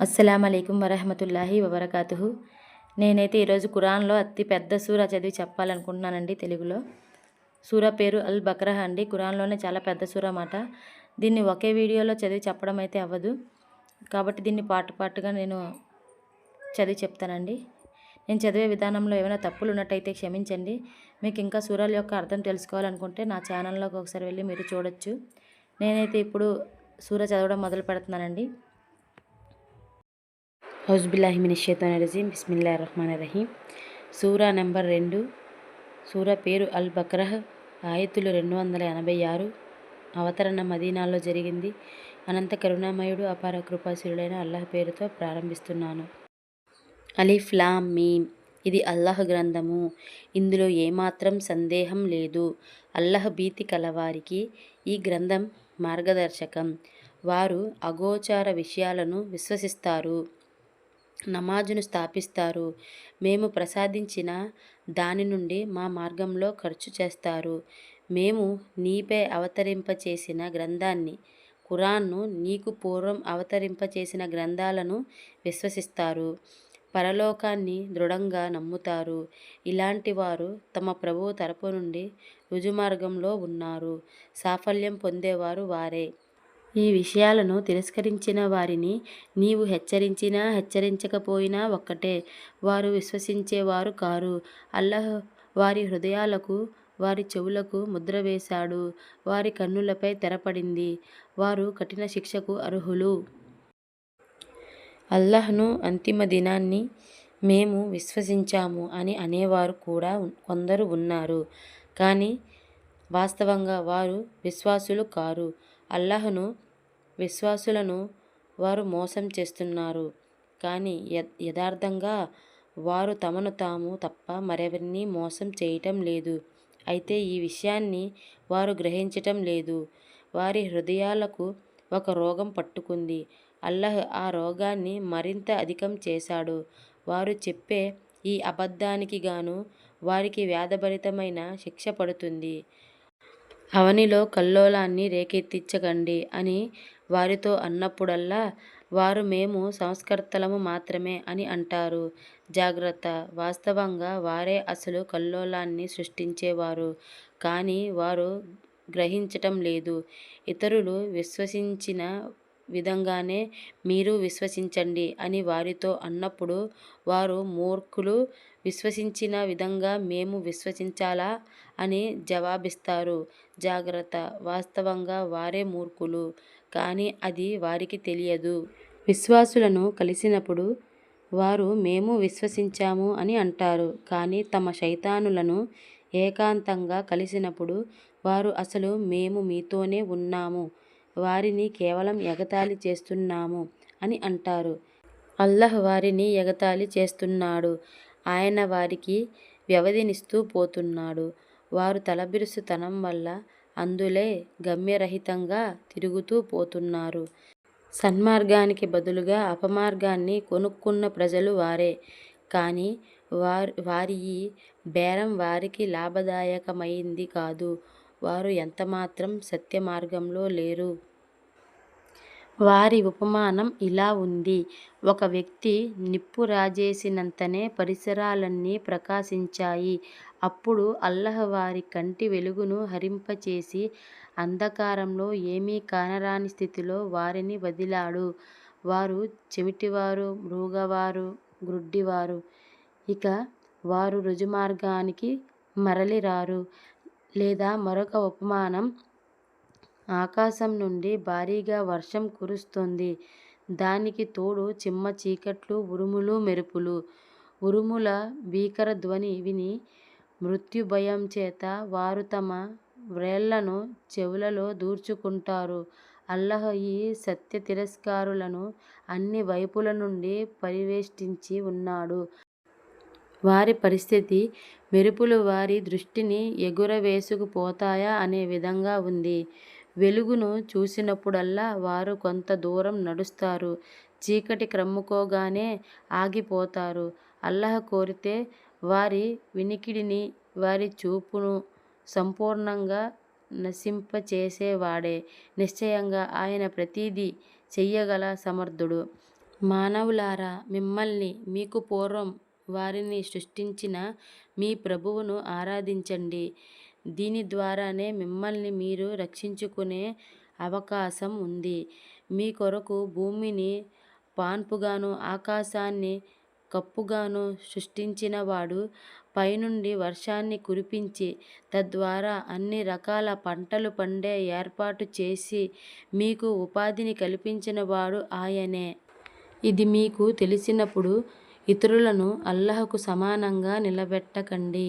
అస్సలాము అలైకుం వరహమతుల్లాహి వబరకాతుహు. నేనైతే ఈరోజు ఖురాన్లో అతి పెద్ద సూరా చదివి చెప్పాలనుకుంటున్నానండి. తెలుగులో సూరా పేరు అల్ బక్రహ అండి. ఖురాన్లోనే చాలా పెద్ద సూరా మాట. దీన్ని ఒకే వీడియోలో చదివి చెప్పడం అయితే అవ్వదు, కాబట్టి దీన్ని పాటుగా నేను చదివి చెప్తానండి. నేను చదివే విధానంలో ఏమైనా తప్పులు ఉన్నట్టయితే క్షమించండి. మీకు ఇంకా సూరాల యొక్క అర్థం తెలుసుకోవాలనుకుంటే నా ఛానల్లోకి ఒకసారి వెళ్ళి మీరు చూడొచ్చు. నేనైతే ఇప్పుడు సూరా చదవడం మొదలు పెడుతున్నానండి. హౌజుబిల్లాహి మినశ్శైతానిర్రజీం. బిస్మిల్లాహిర్రహ్మానిర్రహీం. సూరా నెంబర్ 2. సూరా పేరు అల్ బక్రహ్. ఆయతులు 286. అవతరణ మదీనాలో జరిగింది. అనంత కరుణామయుడు అపార కృపాశీలుడైన అల్లాహ్ పేరుతో ప్రారంభిస్తున్నాను. అలిఫ్ లామ్ మీమ్. ఇది అల్లాహ్ గ్రంథము. ఇందులో ఏమాత్రం సందేహం లేదు. అల్లాహ్ భీతి కలవారికి ఈ గ్రంథం మార్గదర్శకం. వారు అగోచర విషయాలను విశ్వసిస్తారు, నమాజును స్థాపిస్తారు, మేము ప్రసాదించిన దాని నుండి మా మార్గంలో ఖర్చు చేస్తారు. మేము నీపై అవతరింపచేసిన గ్రంథాన్ని, ఖురాన్ను, నీకు పూర్వం అవతరింపచేసిన గ్రంథాలను విశ్వసిస్తారు. పరలోకాన్ని దృఢంగా నమ్ముతారు. ఇలాంటి వారు తమ ప్రభువు తరపు నుండి రుజుమార్గంలో ఉన్నారు. సాఫల్యం పొందేవారు వారే. ఈ విషయాలను తిరస్కరించిన వారిని నీవు హెచ్చరించినా హెచ్చరించకపోయినా ఒక్కటే. వారు విశ్వసించేవారు కారు. అల్లాహ్ వారి హృదయాలకు, వారి చెవులకు ముద్ర వేశాడు. వారి కన్నులపై తెరపడింది. వారు కఠిన శిక్షకు అర్హులు. అల్లాహ్ను, అంతిమ దినాన్ని మేము విశ్వసించాము అని అనేవారు కూడా కొందరు ఉన్నారు, కానీ వాస్తవంగా వారు విశ్వాసులు కారు. అల్లాహ్ను, విశ్వాసులను వారు మోసం చేస్తున్నారు, కానీ యథార్థంగా వారు తమను తాము తప్ప మరెవరినీ మోసం చేయటం లేదు. అయితే ఈ విషయాన్ని వారు గ్రహించటం లేదు. వారి హృదయాలకు ఒక రోగం పట్టుకుంది. అల్లాహ్ ఆ రోగాన్ని మరింత అధికం చేశాడు. వారు చెప్పే ఈ అబద్ధానికి గాను వారికి వ్యధభరితమైన శిక్ష పడుతుంది. అవనిలో కల్లోలాన్ని రేకెత్తించకండి అని వారితో అన్నప్పుడల్లా వారు మేము సంస్కర్తలము మాత్రమే అని అంటారు. జాగ్రత్త, వాస్తవంగా వారే అసలు కల్లోలాన్ని సృష్టించేవారు, కానీ వారు గ్రహించటం లేదు. ఇతరులు విశ్వసించిన విధంగానే మీరు విశ్వసించండి అని వారితో అన్నప్పుడు వారు మూర్ఖులు విశ్వసించిన విధంగా మేము విశ్వసించాలా అని జవాబిస్తారు. జాగ్రత్త, వాస్తవంగా వారే మూర్ఖులు, కానీ అది వారికి తెలియదు. విశ్వాసులను కలిసినప్పుడు వారు మేము విశ్వసించాము అని అంటారు, కానీ తమ శైతానులను ఏకాంతంగా కలిసినప్పుడు వారు అసలు మేము మీతోనే ఉన్నాము, వారిని కేవలం ఎగతాళి చేస్తున్నాము అని అంటారు. అల్లాహ్ వారిని ఎగతాళి చేస్తున్నాడు. ఆయన వారికి వ్యవధినిస్తూ పోతున్నాడు. వారు తలబిరుసుతనం వల్ల అందులే గమ్యరహితంగా తిరుగుతూ పోతున్నారు. సన్మార్గానికి బదులుగా అపమార్గాన్ని కొనుక్కున్న ప్రజలు వారే, కానీ వారి ఈ బేరం వారికి లాభదాయకమైంది కాదు. వారు ఎంతమాత్రం సత్యమార్గంలో లేరు. వారి ఉపమానం ఇలా ఉంది. ఒక వ్యక్తి నిప్పు రాజేసినంతనే పరిసరాలన్నీ ప్రకాశించాయి. అప్పుడు అల్లాహ్ వారి కంటి వెలుగును హరింపచేసి అంధకారంలో ఏమీ కానరాని స్థితిలో వారిని వదిలాడు. వారు చెవిటివారు, మూగవారు, గ్రుడ్డివారు. ఇక వారు రుజుమార్గానికి మరలిరారు. లేదా మరొక ఉపమానం, ఆకాశం నుండి భారీగా వర్షం కురుస్తోంది. దానికి తోడు చిమ్మ చీకట్లు, ఉరుములు, మెరుపులు. ఉరుముల భీకర ధ్వని విని మృత్యుభయం చేత వారు తమ వ్రేళ్లను చెవులలో దూర్చుకుంటారు. అల్లాహ్ ఈ సత్య తిరస్కారులను అన్ని వైపుల నుండి పరివేష్టించి ఉన్నాడు. వారి పరిస్థితి మెరుపులు వారి దృష్టిని ఎగురవేసుకుపోతాయా అనే విధంగా ఉంది. వెలుగును చూసినప్పుడల్లా వారు కొంత దూరం నడుస్తారు, చీకటి క్రమ్ముకోగానే ఆగిపోతారు. అల్లాహ్ కోరితే వారి వినికిడిని, వారి చూపును సంపూర్ణంగా నశింపచేసేవాడే. నిశ్చయంగా ఆయన ప్రతిదీ చెయ్యగల సమర్థుడు. మానవులారా, మిమ్మల్ని మీకు పూర్వం వారిని సృష్టించిన మీ ప్రభువును ఆరాధించండి. దీని ద్వారానే మిమ్మల్ని మీరు రక్షించుకునే అవకాశం ఉంది. మీ కొరకు భూమిని పాన్పుగాను ఆకాశాన్ని కప్పుగాను సృష్టించినవాడు పైనుండి వర్షాన్ని కురిపించి తద్వారా అన్ని రకాల పంటలు పండే ఏర్పాటు చేసి మీకు ఉపాధిని కల్పించినవాడు ఆయనే. ఇది మీకు తెలిసినప్పుడు ఇతరులను అల్లాహకు సమానంగా నిలబెట్టకండి.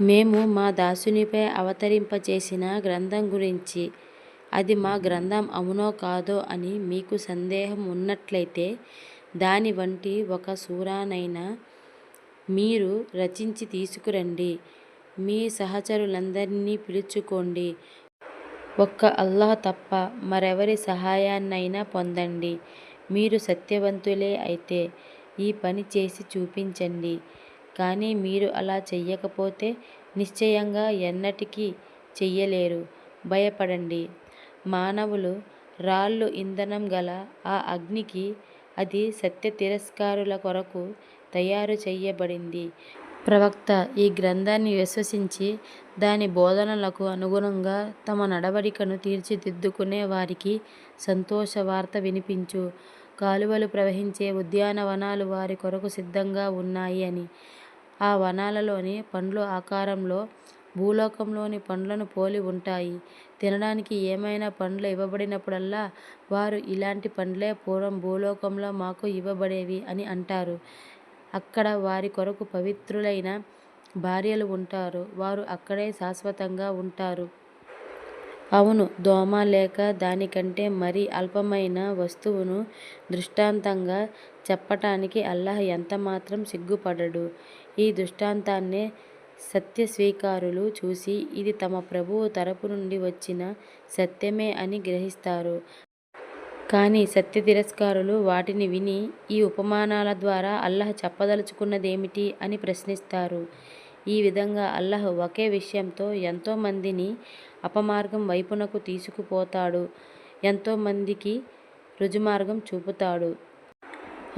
మేము మా దాసునిపై అవతరింపచేసిన గ్రంథం గురించి, అది మా గ్రంథం అవునో కాదో అని మీకు సందేహం ఉన్నట్లయితే దాని వంటి ఒక సూరానైనా మీరు రచించి తీసుకురండి. మీ సహచరులందరినీ పిలుచుకోండి. ఒక్క అల్లాహ్ తప్ప మరెవరి సహాయాన్నైనా పొందండి. మీరు సత్యవంతులే అయితే ఈ పని చేసి చూపించండి. కానీ మీరు అలా చెయ్యకపోతే నిశ్చయంగా ఎన్నటికీ చెయ్యలేరు. భయపడండి. మానవులు రాళ్ళు ఇంధనం గల ఆ అగ్నికి అది సత్య తిరస్కారుల కొరకు తయారు చెయ్యబడింది. ప్రవక్త ఈ గ్రంథాన్ని విశ్వసించి దాని బోధనలకు అనుగుణంగా తమ నడవడికను తీర్చిదిద్దుకునే వారికి సంతోష వార్త వినిపించు. కాలువలు ప్రవహించే ఉద్యానవనాలు వారి కొరకు సిద్ధంగా ఉన్నాయి అని. ఆ వనాలలోని పండ్లు ఆకారంలో భూలోకంలోని పండ్లను పోలి ఉంటాయి. తినడానికి ఏమైనా పండ్లు ఇవ్వబడినప్పుడల్లా వారు ఇలాంటి పండ్లే పూర్వం భూలోకంలో మాకు ఇవ్వబడేవి అని అంటారు. అక్కడ వారి కొరకు పవిత్రులైన భార్యలు ఉంటారు. వారు అక్కడే శాశ్వతంగా ఉంటారు. అవును, దోమ లేక దానికంటే మరీ అల్పమైన వస్తువును దృష్టాంతంగా చెప్పటానికి అల్లాహ్ ఎంతమాత్రం సిగ్గుపడడు. ఈ దృష్టాంతాన్నే సత్యస్వీకారులు చూసి ఇది తమ ప్రభువు తరపు నుండి వచ్చిన సత్యమే అని గ్రహిస్తారు. కానీ సత్య తిరస్కారులు వాటిని విని ఈ ఉపమానాల ద్వారా అల్లాహ్ చెప్పదలుచుకున్నదేమిటి అని ప్రశ్నిస్తారు. ఈ విధంగా అల్లాహ్ ఒకే విషయంతో ఎంతో మందిని అపమార్గం వైపునకు తీసుకుపోతాడు, ఎంతో మందికి రుజుమార్గం చూపుతాడు.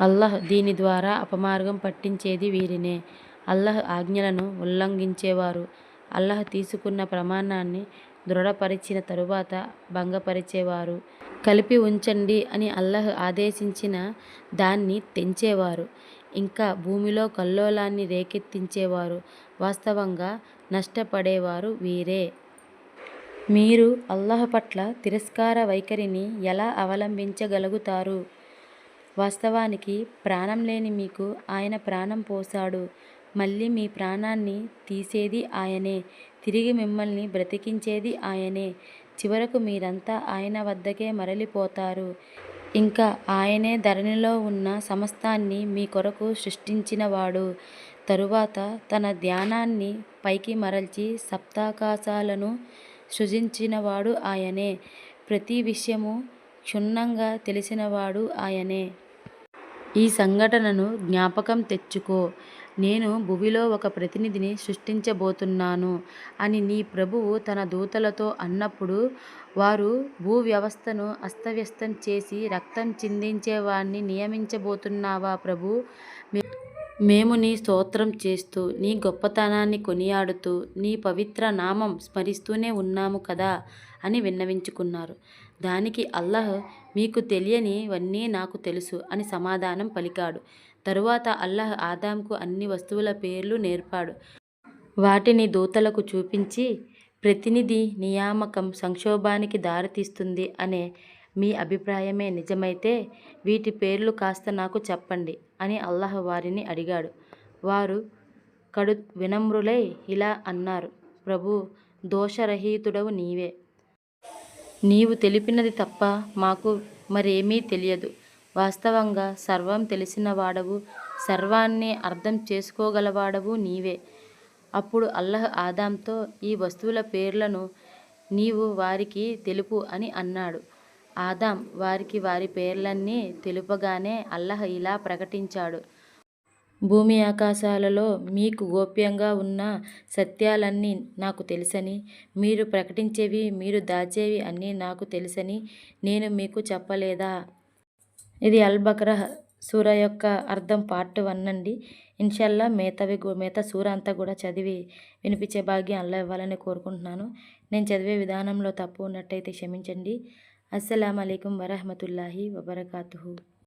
అల్లాహ్ దీని ద్వారా అపమార్గం పట్టించేది వీరినే. అల్లాహ్ ఆజ్ఞలను ఉల్లంఘించేవారు, అల్లాహ్ తీసుకున్న ప్రమాణాన్ని దృఢపరిచిన తరువాత భంగపరిచేవారు, కలిపి ఉంచండి అని అల్లాహ్ ఆదేశించిన దాన్ని తెంచేవారు, ఇంకా భూమిలో కల్లోలాన్ని రేకెత్తించేవారు, వాస్తవంగా నష్టపడేవారు వీరే. మీరు అల్లాహ్ పట్ల తిరస్కార వైఖరిని ఎలా అవలంబించగలుగుతారు? వాస్తవానికి ప్రాణం లేని మీకు ఆయన ప్రాణం పోశాడు. మళ్ళీ మీ ప్రాణాన్ని తీసేది ఆయనే. తిరిగి మిమ్మల్ని బ్రతికించేది ఆయనే. చివరకు మీరంతా ఆయన వద్దకే మరలిపోతారు. ఇంకా ఆయనే ధరణిలో ఉన్న సమస్తాన్ని మీ కొరకు సృష్టించినవాడు. తరువాత తన ధ్యానాన్ని పైకి మరల్చి సప్తాకాశాలను సృజించినవాడు ఆయనే. ప్రతి విషయము క్షుణ్ణంగా తెలిసినవాడు ఆయనే. ఈ సంఘటనను జ్ఞాపకం తెచ్చుకో. నేను భువిలో ఒక ప్రతినిధిని సృష్టించబోతున్నాను అని నీ ప్రభువు తన దూతలతో అన్నప్పుడు వారు భూవ్యవస్థను అస్తవ్యస్తం చేసి రక్తం చిందించేవాణ్ణి నియమించబోతున్నావా ప్రభూ? మేము నీ స్తోత్రం చేస్తూ నీ గొప్పతనాన్ని కొనియాడుతూ నీ పవిత్ర నామం స్మరిస్తూనే ఉన్నాము కదా అని విన్నవించుకున్నారు. దానికి అల్లాహ్ మీకు తెలియనివన్నీ నాకు తెలుసు అని సమాధానం పలికాడు. తరువాత అల్లాహ్ ఆదాంకు అన్ని వస్తువుల పేర్లు నేర్పాడు. వాటిని దూతలకు చూపించి ప్రతినిధి నియామకం సంక్షోభానికి దారితీస్తుంది అనే మీ అభిప్రాయమే నిజమైతే వీటి పేర్లు కాస్త నాకు చెప్పండి అని అల్లాహ్ వారిని అడిగాడు. వారు కడు వినమ్రులై ఇలా అన్నారు: ప్రభూ, దోషరహితుడవు నీవే. నీవు తెలిపినది తప్ప మాకు మరేమీ తెలియదు. వాస్తవంగా సర్వం తెలిసినవాడవు, సర్వాన్ని అర్థం చేసుకోగలవాడవు నీవే. అప్పుడు అల్లాహ్ ఆదాంతో ఈ వస్తువుల పేర్లను నీవు వారికి తెలుపు అని అన్నాడు. ఆదాం వారికి వారి పేర్లన్నీ తెలుపగానే అల్లాహ్ ఇలా ప్రకటించాడు: భూమి ఆకాశాలలో మీకు గోప్యంగా ఉన్న సత్యాలన్నీ నాకు తెలుసని, మీరు ప్రకటించేవి మీరు దాచేవి అన్నీ నాకు తెలుసని నేను మీకు చెప్పలేదా? ఇది అల్ బక్రా సూర యొక్క అర్థం పార్ట్ 1 అండి. ఇన్షాల్లా మిగతా సూర అంతా కూడా చదివి వినిపించే భాగ్యం అల్లా ఇవ్వాలని కోరుకుంటున్నాను. నేను చదివే విధానంలో తప్పు ఉన్నట్టయితే క్షమించండి. అస్సలాము అలైకుం వరహమతుల్లాహి వబర్కాతుహు.